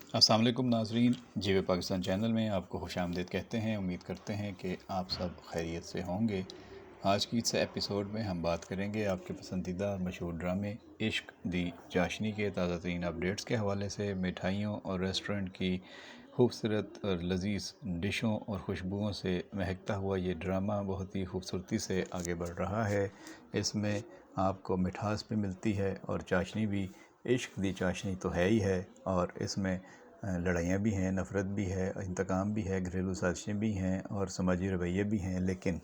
अस्सलाम वालेकुम नाज़रीन, जीवे पाकिस्तान चैनल में आपको खुश आमदीद कहते हैं। उम्मीद करते हैं कि आप सब खैरियत से होंगे। आज की इस एपिसोड में हम बात करेंगे आपके पसंदीदा मशहूर ड्रामे इश्क दी चाशनी के ताज़ा तरीन अपडेट्स के हवाले से। मिठाइयों और रेस्टोरेंट की खूबसूरत और लजीज डिशों और खुशबुओं से महकता हुआ ये ड्रामा बहुत ही खूबसूरती से आगे बढ़ रहा है। इसमें आपको मिठास भी मिलती है और चाशनी भी, इश्क दी चाशनी तो है ही है। और इसमें लड़ाइयाँ भी हैं, नफ़रत भी है, इंतकाम भी है, घरेलू साजिशें भी हैं और समाजी रवैये भी हैं। लेकिन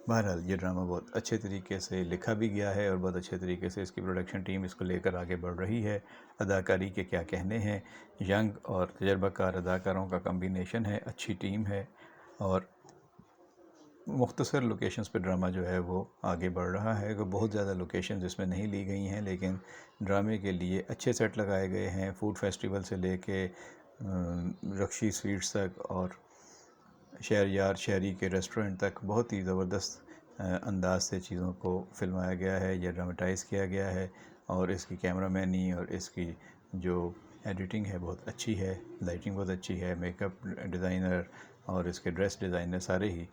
बहरहाल ये ड्रामा बहुत अच्छे तरीके से लिखा भी गया है और बहुत अच्छे तरीके से इसकी प्रोडक्शन टीम इसको लेकर आगे बढ़ रही है। अदाकारी के क्या कहने हैं, यंग और तजर्बाकार अदाकारों का कम्बिनेशन है, अच्छी टीम है और मुख्तसर लोकेशंस पे ड्रामा जो है वो आगे बढ़ रहा है। कि बहुत ज़्यादा लोकेशंस इसमें नहीं ली गई हैं, लेकिन ड्रामे के लिए अच्छे सेट लगाए गए हैं। फूड फेस्टिवल से लेके रक्षी स्वीट्स तक और शहरयार शहरी के रेस्टोरेंट तक बहुत ही ज़बरदस्त अंदाज से चीज़ों को फिल्माया गया है या ड्रामेटाइज़ किया गया है। और इसकी कैमरामैनी और इसकी जो एडिटिंग है बहुत अच्छी है, लाइटिंग बहुत अच्छी है, मेकअप डिज़ाइनर और इसके ड्रेस डिज़ाइनर सारे ही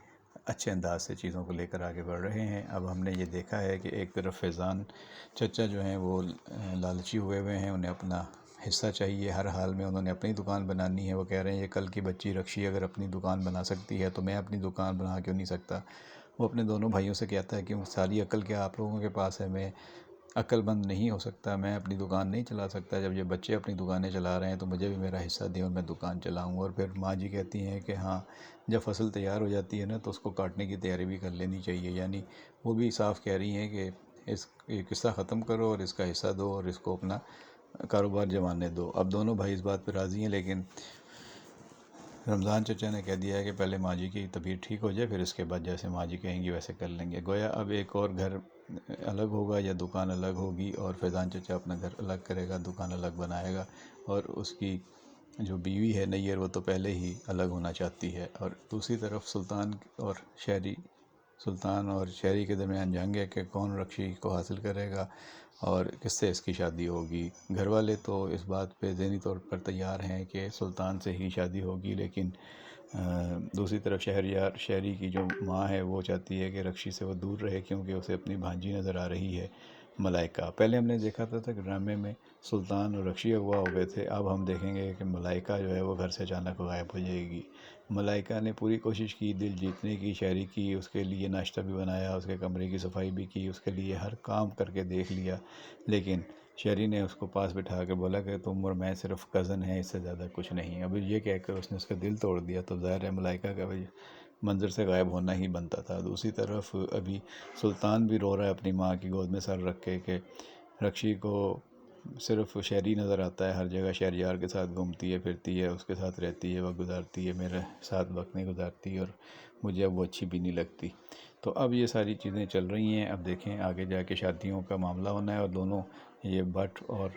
अच्छे अंदाज से चीज़ों को लेकर आगे बढ़ रहे हैं। अब हमने ये देखा है कि एक तरफ फैज़ान चचा जो हैं वो लालची हुए हुए हैं, उन्हें अपना हिस्सा चाहिए। हर हाल में उन्होंने अपनी दुकान बनानी है। वो कह रहे हैं ये कल की बच्ची रक्षी अगर अपनी दुकान बना सकती है तो मैं अपनी दुकान बना क्यों नहीं सकता। वो अपने दोनों भाइयों से कहता है कि सारी अक्ल क्या आप लोगों के पास है, मैं अक्लमंद नहीं हो सकता, मैं अपनी दुकान नहीं चला सकता। जब ये बच्चे अपनी दुकानें चला रहे हैं तो मुझे भी मेरा हिस्सा दें और मैं दुकान चलाऊँ। और फिर माँ जी कहती हैं कि हाँ, जब फसल तैयार हो जाती है ना तो उसको काटने की तैयारी भी कर लेनी चाहिए। यानी वो भी साफ़ कह रही हैं कि ये किस्सा ख़त्म करो और इसका हिस्सा दो और इसको अपना कारोबार जमाने दो। अब दोनों भाई इस बात पर राज़ी हैं, लेकिन रमज़ान चचा ने कह दिया है कि पहले माँ जी की तबीयत ठीक हो जाए, फिर इसके बाद जैसे माँ जी कहेंगी वैसे कर लेंगे। गोया अब एक और घर अलग होगा या दुकान अलग होगी और फैज़ान चचा अपना घर अलग करेगा, दुकान अलग बनाएगा। और उसकी जो बीवी है नैयर, वो तो पहले ही अलग होना चाहती है। और दूसरी तरफ सुल्तान और शहरी के दरमियान जंग है कि कौन रक्षी को हासिल करेगा और किससे इसकी शादी होगी। घर वाले तो इस बात पे ज़हनी तौर पर तैयार हैं कि सुल्तान से ही शादी होगी, लेकिन दूसरी तरफ शहरी की जो माँ है वो चाहती है कि रक्षी से वो दूर रहे, क्योंकि उसे अपनी भांजी नज़र आ रही है मलाइका। पहले हमने देखा था कि ड्रामे में सुल्तान और रक्षी अगवा हो गए थे। अब हम देखेंगे कि मलाइका जो है वो घर से अचानक गायब हो जाएगी। मलाइका ने पूरी कोशिश की दिल जीतने की शहरी की, उसके लिए नाश्ता भी बनाया, उसके कमरे की सफाई भी की, उसके लिए हर काम करके देख लिया। लेकिन शहरी ने उसको पास बिठा के बोला कि तुम और मैं सिर्फ कज़न हैं, इससे ज़्यादा कुछ नहीं। अभी ये कहकर उसने उसका दिल तोड़ दिया। तो ज़ाहिर है मलाइका का भाई मंज़र से गायब होना ही बनता था। दूसरी तरफ अभी सुल्तान भी रो रहा है अपनी माँ की गोद में सर रख के कि रक्षी को सिर्फ शहरी नज़र आता है, हर जगह शहरयार के साथ घूमती है फिरती है, उसके साथ रहती है, वक्त गुजारती है, मेरे साथ वक्त नहीं गुजारती और मुझे अब वो अच्छी भी नहीं लगती। तो अब ये सारी चीज़ें चल रही हैं। अब देखें आगे जाके शादियों का मामला होना है और दोनों ये भट्ट और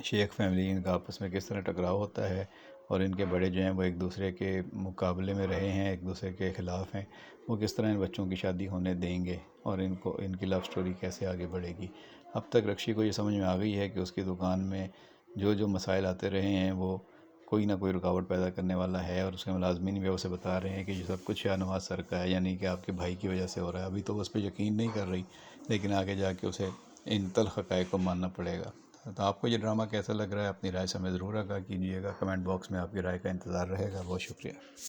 शेख फैमिली, इनका आपस में किस तरह टकराव होता है और इनके बड़े जो हैं वो एक दूसरे के मुकाबले में रहे हैं, एक दूसरे के ख़िलाफ़ हैं, वो किस तरह इन बच्चों की शादी होने देंगे और इनकी लव स्टोरी कैसे आगे बढ़ेगी। अब तक रक्षी को ये समझ में आ गई है कि उसकी दुकान में जो जो मसाइल आते रहे हैं वो कोई ना कोई रुकावट पैदा करने वाला है। और उसके मुलाजमीन भी उसे बता रहे हैं कि ये सब कुछ शाहनवाज सर का है, यानी कि आपके भाई की वजह से हो रहा है। अभी तो वो उस पर यकीन नहीं कर रही, लेकिन आगे जाके उसे इन तल्ख़ हक़ाइक़ को मानना पड़ेगा। तो आपको ये ड्रामा कैसा लग रहा है, अपनी राय से हमें ज़रूर आगाह कीजिएगा। कमेंट बॉक्स में आपकी राय का इंतज़ार रहेगा। बहुत शुक्रिया।